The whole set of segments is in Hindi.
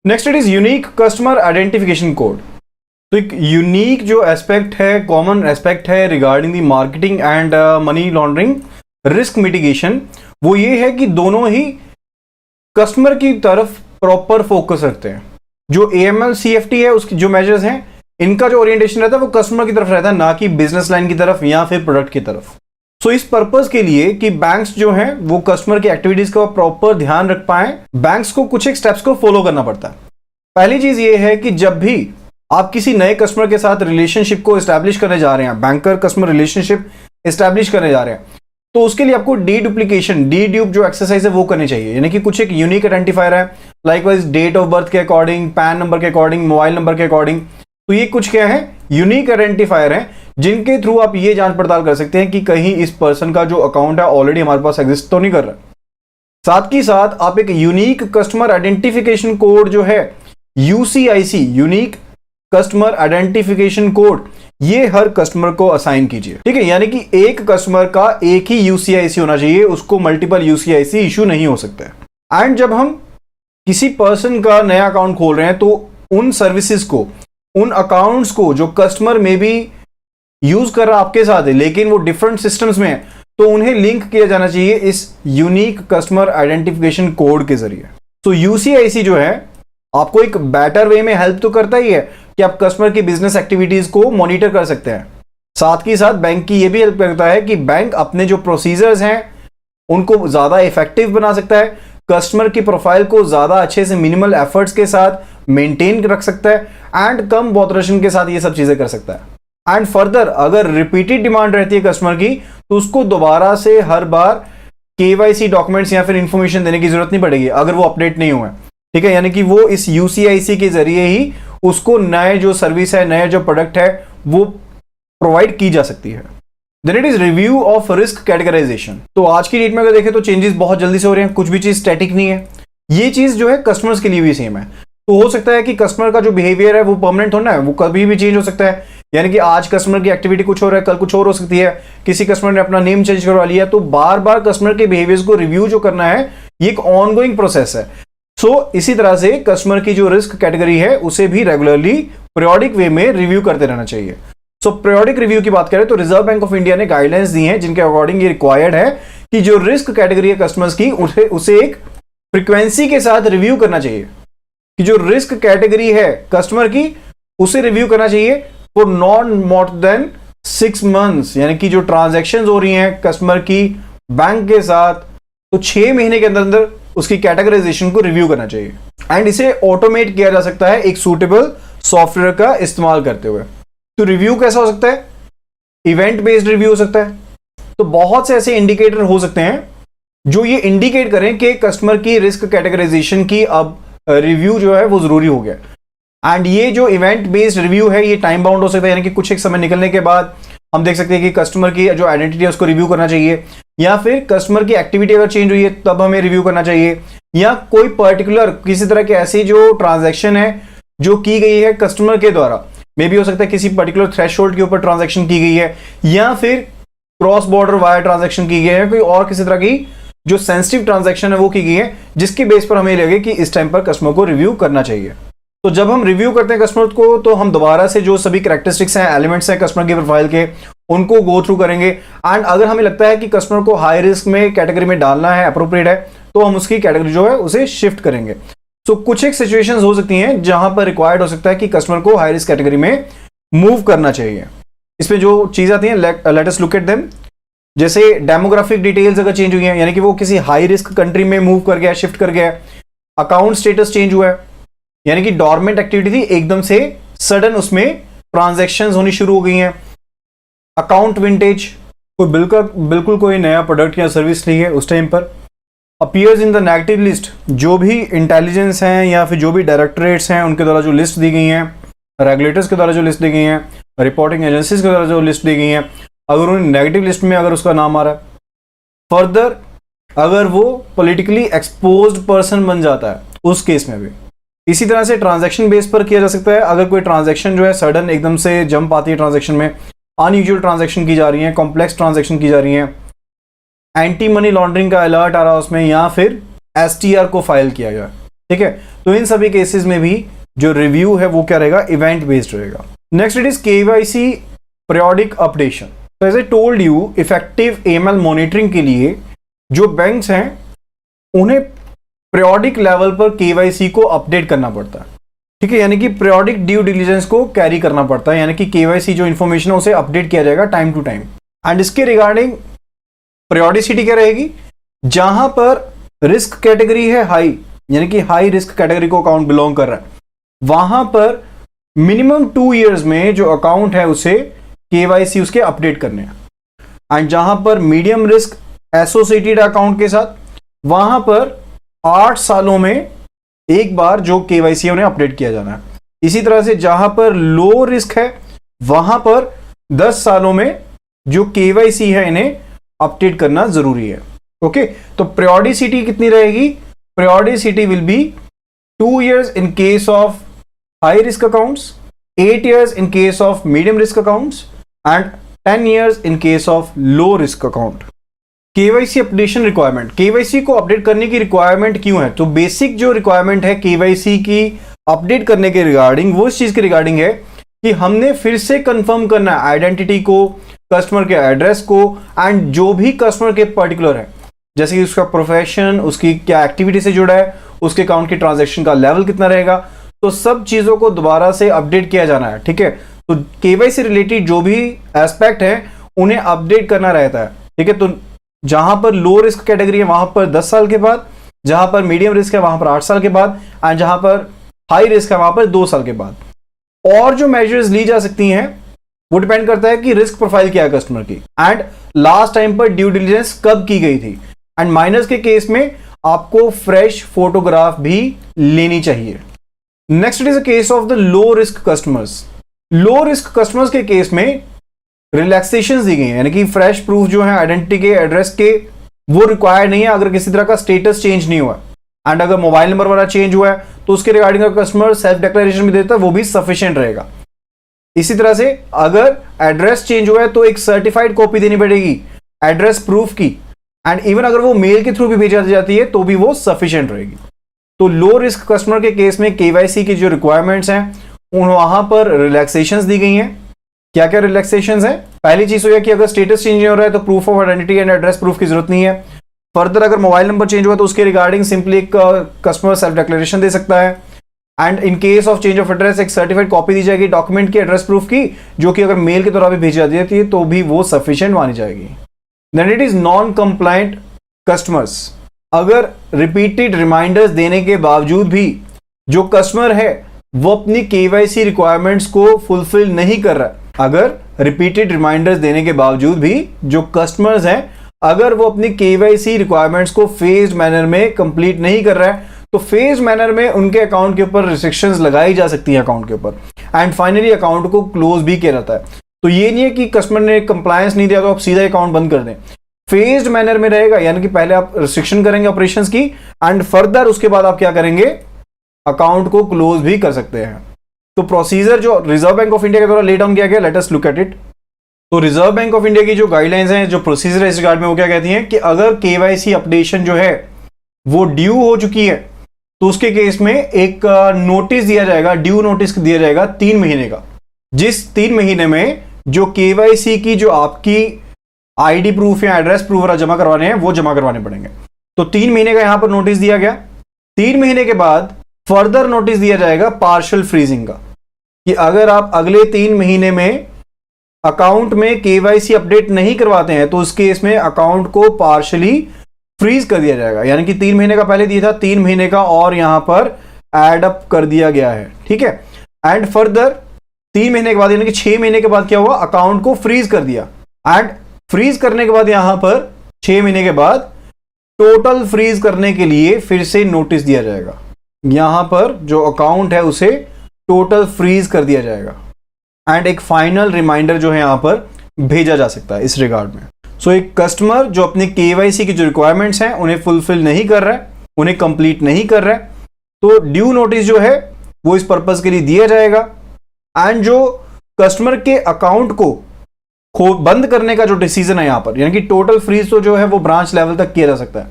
Next it is unique customer identification code. तो एक यूनिक जो एस्पेक्ट है, कॉमन एस्पेक्ट है regarding the marketing and money laundering risk mitigation, वो ये है कि दोनों ही कस्टमर की तरफ प्रॉपर फोकस रखते हैं। जो AML CFT है उसकी जो मेजर्स हैं, इनका जो ओरिएंटेशन रहता है वो कस्टमर की तरफ रहता है, ना कि बिजनेस लाइन की तरफ या फिर प्रोडक्ट की तरफ। सो इस पर्पस के लिए कि बैंक्स जो हैं वो कस्टमर की एक्टिविटीज का प्रॉपर ध्यान रख पाए, बैंक्स को कुछ एक स्टेप्स को फॉलो करना पड़ता है। पहली चीज ये है कि जब भी आप किसी नए कस्टमर के साथ रिलेशनशिप को एस्टैब्लिश करने जा रहे हैं, बैंकर कस्टमर रिलेशनशिप एस्टैब्लिश करने जा रहे हैं, तो उसके लिए आपको डीडुप्लीकेशन, डी-ड्यूप जो एक्सरसाइज है वो करनी चाहिए। यानी कि कुछ एक यूनिक आइडेंटिफायर है, लाइकवाइज डेट ऑफ बर्थ के अकॉर्डिंग, पैन नंबर के अकॉर्डिंग, मोबाइल नंबर के अकॉर्डिंग। तो ये कुछ क्या है, यूनिक आइडेंटिफायर है, जिनके थ्रू आप ये जांच पड़ताल कर सकते हैं कि कहीं इस पर्सन का जो अकाउंट है ऑलरेडी हमारे पास एग्जिस्ट तो नहीं कर रहा। साथ ही साथ आप एक यूनिक कस्टमर आइडेंटिफिकेशन कोड जो है UCIC, unique customer identification code, ये हर कस्टमर को असाइन कीजिए। ठीक है, यानी कि एक कस्टमर का एक ही UCIC होना चाहिए, उसको मल्टीपल UCIC इशू नहीं हो सकता है। एंड जब हम किसी पर्सन का नया अकाउंट खोल रहे हैं तो उन सर्विसेज को, उन अकाउंट्स को जो कस्टमर में भी यूज कर रहा आपके साथ है लेकिन वो डिफरेंट सिस्टम्स में है, तो उन्हें लिंक किया जाना चाहिए इस यूनिक कस्टमर आइडेंटिफिकेशन कोड के जरिए। तो UCIC जो है आपको एक बेटर वे में हेल्प तो करता ही है कि आप कस्टमर की बिजनेस एक्टिविटीज को मॉनिटर कर सकते हैं। साथ ही साथ बैंक की ये भी हेल्प करता है कि बैंक अपने जो प्रोसीजर्स हैं उनको ज्यादा इफेक्टिव बना सकता है, कस्टमर की प्रोफाइल को ज्यादा अच्छे से मिनिमल एफर्ट्स के साथ मेंटेन रख सकता है एंड कम बॉदरेशन के साथ ये सब चीजें कर सकता है। एंड फर्दर अगर रिपीटेड डिमांड रहती है कस्टमर की तो उसको दोबारा से हर बार KYC डॉक्यूमेंट्स या फिर इंफॉर्मेशन देने की जरूरत नहीं पड़ेगी अगर वो अपडेट नहीं हुआ है। ठीक है, यानी कि वो इस UCIC के जरिए ही उसको नए जो सर्विस है, नए जो प्रोडक्ट है वो प्रोवाइड की जा सकती है। Then it is review of risk categorisation. तो आज की डेट में अगर देखें तो चेंजेस बहुत जल्दी से हो रहे हैं, कुछ भी चीज स्टैटिक नहीं है। ये चीज जो है कस्टमर्स के लिए भी सेम है। तो हो सकता है कि कस्टमर का जो बिहेवियर है वो परमानेंट होना है, वो कभी भी चेंज हो सकता है। यानी कि आज कस्टमर की एक्टिविटी कुछ हो रहा है, कल कुछ और हो सकती है। किसी कस्टमर ने अपना नेम चेंज करवा लिया, तो बार बार कस्टमर के बिहेवियर्स को रिव्यू जो करना है ये एक ऑनगोइंग प्रोसेस है। सो इसी तरह से कस्टमर की जो रिस्क कैटेगरी है उसे भी रेगुलरली पीरियोडिक वे में रिव्यू करते रहना चाहिए। सो पीरियोडिक रिव्यू की बात करें तो रिजर्व बैंक ऑफ इंडिया ने गाइडलाइंस दी हैं जिनके अकॉर्डिंग ये रिक्वायर्ड है कि जो रिस्क कैटेगरी है कस्टमर्स की उसे एक फ्रीक्वेंसी के साथ रिव्यू करना चाहिए। कि जो रिस्क कैटेगरी है कस्टमर की उसे रिव्यू करना चाहिए for not more than 6 months। यानी कि जो ट्रांजैक्शंस हो रही हैं कस्टमर की बैंक के साथ, तो 6 महीने के अंदर अंदर उसकी कैटेगराइजेशन को रिव्यू करना चाहिए। एंड इसे ऑटोमेट किया जा सकता है एक सूटेबल सॉफ्टवेयर का इस्तेमाल करते हुए। तो रिव्यू कैसा हो सकता है, इवेंट बेस्ड रिव्यू हो सकता है। तो बहुत से ऐसे इंडिकेटर हो सकते हैं जो ये इंडिकेट करें कि कस्टमर की रिस्क कैटेगराइजेशन की अब रिव्यू जो है वो जरूरी हो गया। एंड ये जो इवेंट बेस्ड रिव्यू है ये टाइम बाउंड हो सकता है, यानी कि कुछ एक समय निकलने के बाद हम देख सकते हैं कि कस्टमर की जो आइडेंटिटी है उसको रिव्यू करना चाहिए, या फिर कस्टमर की एक्टिविटी अगर चेंज हुई है तब हमें रिव्यू करना चाहिए, या कोई पर्टिकुलर किसी तरह के ऐसी जो ट्रांजैक्शन है जो की गई है कस्टमर के द्वारा, मे भी हो सकता है किसी पर्टिकुलर थ्रेशोल्ड के ऊपर ट्रांजैक्शन की गई है, या फिर क्रॉस बॉर्डर वायर ट्रांजैक्शन की गई है, कोई और किसी तरह की जो सेंसिटिव ट्रांजैक्शन है वो की गई है, जिसके बेस पर हमें लगे कि इस टाइम पर कस्टमर को रिव्यू करना चाहिए। तो जब हम रिव्यू करते हैं कस्टमर को तो हम दोबारा से जो सभी कैरेक्टरिस्टिक्स हैं, एलिमेंट्स हैं कस्टमर की प्रोफाइल के, उनको गो थ्रू करेंगे। एंड अगर हमें लगता है कि कस्टमर को हाई रिस्क में कैटेगरी में डालना है, अप्रोप्रिएट है, तो हम उसकी कैटेगरी जो है उसे शिफ्ट करेंगे। तो कुछ एक सिचुएशंस हो सकती हैं जहां पर रिक्वायर्ड हो सकता है कि कस्टमर को हाई रिस्क कैटेगरी में मूव करना चाहिए। इसमें जो चीज आती है let us look at them. जैसे डेमोग्राफिक डिटेल्स अगर चेंज हुई हैं, यानी कि वो किसी हाई रिस्क कंट्री में मूव कर गया, शिफ्ट कर गया, अकाउंट स्टेटस चेंज हुआ है, यानी कि डॉर्मेंट एक्टिविटी थी एकदम से सडन उसमें ट्रांजैक्शंस होनी शुरू हो गई हैं। अकाउंट विंटेज, कोई बिल्कुल कोई नया प्रोडक्ट या सर्विस ली है उस टाइम पर, appears in the negative list, जो भी इंटेलिजेंस हैं या फिर जो भी डायरेक्टरेट्स हैं उनके द्वारा जो लिस्ट दी गई हैं, रेगुलेटर्स के द्वारा जो लिस्ट दी गई हैं, रिपोर्टिंग एजेंसीज के द्वारा जो लिस्ट दी गई हैं, अगर उन्हें नेगेटिव लिस्ट में अगर उसका नाम आ रहा है। फर्दर अगर वो पॉलिटिकली एक्सपोज्ड पर्सन बन जाता है उस केस में भी। इसी तरह से ट्रांजैक्शन बेस पर किया जा सकता है। अगर कोई ट्रांजैक्शन जो है सडन एकदम से जंप आती है ट्रांजैक्शन में, अनयूजुअल ट्रांजैक्शन की जा रही है, कॉम्प्लेक्स ट्रांजैक्शन की जा रही है, एंटी मनी लॉन्ड्रिंग का अलर्ट आ रहा है उसमें, या फिर STR को फाइल किया गया, ठीक है, तो इन सभी केसेस में भी जो रिव्यू है वो क्या रहेगा, इवेंट बेस्ड रहेगा। Next it is KYC periodic updation. तो as I told you, effective AML monitoring के लिए जो बैंक्स हैं उन्हें पीरियोडिक लेवल पर केवाईसी को अपडेट करना पड़ता है, ठीक है, यानी कि पीरियोडिक ड्यू डिलिजेंस को कैरी करना पड़ता है, यानी कि केवाईसी जो इन्फॉर्मेशन है उसे अपडेट किया जाएगा टाइम टू टाइम। एंड इसके रिगार्डिंग पीरियोडिसिटी क्या रहेगी, जहां पर रिस्क कैटेगरी है हाई, यानी कि हाई रिस्क कैटेगरी को अकाउंट बिलोंग कर रहा है, वहां पर मिनिमम 2 इयर्स में जो अकाउंट है उसे केवाईसी उसके अपडेट करने हैं। एंड जहां पर मीडियम रिस्क एसोसिएटेड अकाउंट के साथ, वहां पर 8 सालों में एक बार जो केवाईसी उन्हें अपडेट किया जाना है। इसी तरह से जहां पर लो रिस्क है वहां पर 10 सालों में जो केवाईसी है इन्हें अपडेट करना जरूरी है। ओके, तो पीरियोडिसिटी कितनी रहेगी, periodicity will be 2 years in case of high risk accounts, 8 years in case of medium risk accounts and 10 years in case of low risk account. KYC updation requirement, KYC को अपडेट करने की रिक्वायरमेंट क्यों है, तो बेसिक जो रिक्वायरमेंट है केवाईसी की अपडेट करने के रिगार्डिंग, वो इस चीज के रिगार्डिंग है कि हमने फिर से कंफर्म करना है आइडेंटिटी को, कस्टमर के एड्रेस को एंड जो भी कस्टमर के पर्टिकुलर है, जैसे कि उसका प्रोफेशन, उसकी क्या एक्टिविटी से जुड़ा है, उसके अकाउंट की ट्रांजैक्शन का लेवल कितना रहेगा, तो सब चीजों को दोबारा से अपडेट किया जाना है। ठीक है, तो केवाईसी रिलेटेड जो भी एस्पेक्ट है उन्हें अपडेट करना रहता है। ठीक है, तो जहां पर लो रिस्क कैटेगरी है वहां पर 10 साल के बाद, जहां पर मीडियम रिस्क है वहां पर 8 साल के बाद एंड जहां पर हाई रिस्क है वहां पर 2 साल के बाद। और जो मेजर्स ली जा सकती हैं वो डिपेंड करता है कि रिस्क प्रोफाइल क्या है कस्टमर की एंड लास्ट टाइम पर ड्यू डिलिजेंस कब की गई थी। एंड माइनस के केस में आपको फ्रेश फोटोग्राफ भी लेनी चाहिए। Next is a case of the low risk customers. Low risk customers के केस में रिलैक्सेशन दी गई है, यानी कि फ्रेश प्रूफ जो है आइडेंटिटी के, एड्रेस के, वो रिक्वायर्ड नहीं है अगर किसी तरह का स्टेटस चेंज नहीं हुआ एंड अगर मोबाइल नंबर वाला चेंज हुआ है तो उसके रिगार्डिंग अगर कस्टमर सेल्फ डिक्लेरेशन भी देता है वो भी सफिशिएंट रहेगा। इसी तरह से अगर एड्रेस चेंज हुआ है तो एक सर्टिफाइड कॉपी देनी पड़ेगी एड्रेस प्रूफ की एंड इवन अगर वो मेल के थ्रू भी भेजी जाती है तो भी वो सफिशिएंट रहेगी। तो लो रिस्क कस्टमर के केस में केवाईसी की जो रिक्वायरमेंट्स हैं उन वहां पर रिलैक्सेशंस दी गई हैं। क्या क्या रिलैक्सेशंस हैं, पहली चीज तो यह कि अगर स्टेटस चेंज नहीं हो रहा है तो proof of identity and address proof की जरूरत नहीं है। फर्दर अगर मोबाइल नंबर चेंज हुआ तो उसके रिगार्डिंग सिंपली एक कस्टमर सेल्फ डिक्लेरेशन दे सकता है and in case of change of address एक सर्टिफाइड कॉपी दी जाएगी डॉक्यूमेंट की, एड्रेस प्रूफ की, जो कि अगर मेल के द्वारा भी भेजी जाती है तो भी वो सफिशिएंट मानी जाएगी। Then it is non compliant customers. अगर रिपीटेड रिमाइंडर्स देने के बावजूद भी जो कस्टमर है वो अपनी केवाईसी रिक्वायरमेंट्स को फुलफिल नहीं कर रहा है, अगर रिपीटेड रिमाइंडर्स देने के बावजूद भी जो कस्टमर्स हैं अगर वो अपनी केवाईसी रिक्वायरमेंट्स को फेज्ड मैनर में कंप्लीट नहीं कर रहा है तो फेज मैनर में उनके अकाउंट के ऊपर रिस्ट्रिक्शंस लगाई जा सकती हैं अकाउंट के ऊपर एंड फाइनली अकाउंट को क्लोज भी किया जाता है। तो ये नहीं है कि कस्टमर ने कंप्लायंस नहीं दिया तो आप सीधा अकाउंट बंद कर दें, फेज्ड मैनर में रहेगा, यानी कि पहले आप रिस्ट्रिक्शन करेंगे ऑपरेशंस की एंड फर्दर उसके बाद आप क्या करेंगे, अकाउंट को क्लोज भी कर सकते हैं। तो प्रोसीजर जो रिजर्व बैंक ऑफ इंडिया के द्वारा ले डाउन किया गया, let us look at it. तो रिजर्व बैंक ऑफ इंडिया की जो गाइडलाइंस हैं, जो प्रोसीजर है इस रिगार्ड में, वो क्या कहती हैं कि अगर केवाईसी अपडेशन जो है वो ड्यू हो चुकी है तो उसके केस में एक नोटिस दिया जाएगा, ड्यू नोटिस दिया जाएगा 3 महीने का, जिस 3 महीने में जो केवाईसी की जो आपकी आईडी प्रूफ या एड्रेस प्रूफ वगैरह जमा करवाने हैं वो जमा करवाने पड़ेंगे। तो 3 महीने का यहां पर नोटिस दिया गया। 3 महीने के बाद फर्दर नोटिस दिया जाएगा पार्शियल फ्रीजिंग का, कि अगर आप अगले 3 महीने में अकाउंट में केवाईसी अपडेट नहीं करवाते हैं तो उस केस में अकाउंट को पार्शियली फ्रीज कर दिया जाएगा, यानी कि 3 महीने का पहले दिया था, 3 महीने का और यहां पर एड अप कर दिया गया है। ठीक है, एंड फर्दर 3 महीने के बाद यानी कि 6 महीने के बाद क्या हुआ, अकाउंट को फ्रीज कर दिया एंड फ्रीज करने के बाद यहां पर 6 महीने के बाद टोटल फ्रीज करने के लिए फिर से नोटिस दिया जाएगा। यहां पर जो अकाउंट है उसे टोटल फ्रीज कर दिया जाएगा एंड एक फाइनल रिमाइंडर जो है यहां पर भेजा जा सकता है इस रिगार्ड में। सो एक कस्टमर जो अपने केवाईसी की जो रिक्वायरमेंट्स हैं उन्हें फुलफिल नहीं कर रहा है, उन्हें कंप्लीट नहीं कर रहा है, तो ड्यू नोटिस जो है वो इस पर्पस के लिए दिया जाएगा एंड जो कस्टमर के अकाउंट को बंद करने का जो डिसीजन है यहां पर, यानी कि टोटल फ्रीज तो जो है वो ब्रांच लेवल तक किया जा सकता है,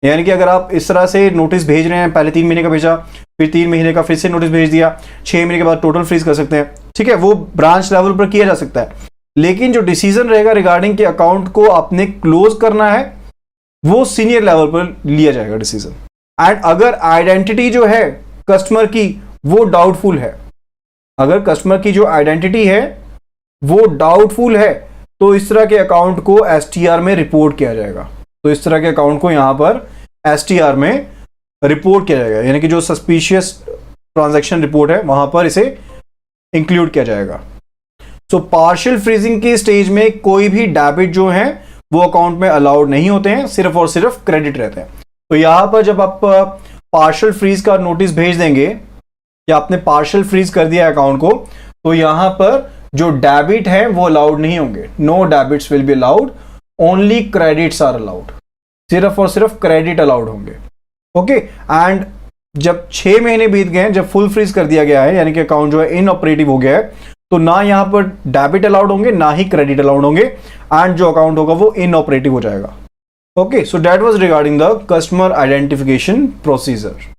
यानी कि अगर आप इस तरह से नोटिस भेज रहे हैं, पहले 3 महीने का भेजा, फिर 3 महीने का फिर से नोटिस भेज दिया, 6 महीने के बाद टोटल फ्रीज कर सकते हैं, ठीक है, वो ब्रांच लेवल पर किया जा सकता है। लेकिन जो डिसीजन रहेगा रिगार्डिंग के अकाउंट को आपने क्लोज करना है, वो सीनियर लेवल पर लिया जाएगा डिसीजन। एंड अगर आइडेंटिटी जो है कस्टमर की वो डाउटफुल है, अगर कस्टमर की जो आइडेंटिटी है वो डाउटफुल है, तो इस तरह के अकाउंट को एसटीआर में रिपोर्ट किया जाएगा। तो इस तरह के अकाउंट को यहां पर एसटीआर में रिपोर्ट किया जाएगा, यानी कि जो सस्पिशियस ट्रांजैक्शन रिपोर्ट है वहां पर इसे इंक्लूड किया जाएगा। सो पार्शियल फ्रीजिंग की स्टेज में कोई भी डेबिट जो है वो अकाउंट में अलाउड नहीं होते हैं, सिर्फ और सिर्फ क्रेडिट रहते हैं। तो यहां पर जब आप पार्शियल फ्रीज का नोटिस भेज देंगे या आपने पार्शियल फ्रीज कर दिया अकाउंट को, तो यहां पर जो डेबिट है वो अलाउड नहीं होंगे। No debits will be allowed, only credits are allowed, सिर्फ और सिर्फ क्रेडिट अलाउड होंगे। ओके, एंड जब 6 महीने बीत गए, जब फुल फ्रीज कर दिया गया है, यानी कि अकाउंट जो है इनऑपरेटिव हो गया है, तो ना यहां पर डेबिट अलाउड होंगे ना ही क्रेडिट अलाउड होंगे, एंड जो अकाउंट होगा वो इनऑपरेटिव हो जाएगा। Okay, so that was regarding the customer identification procedure.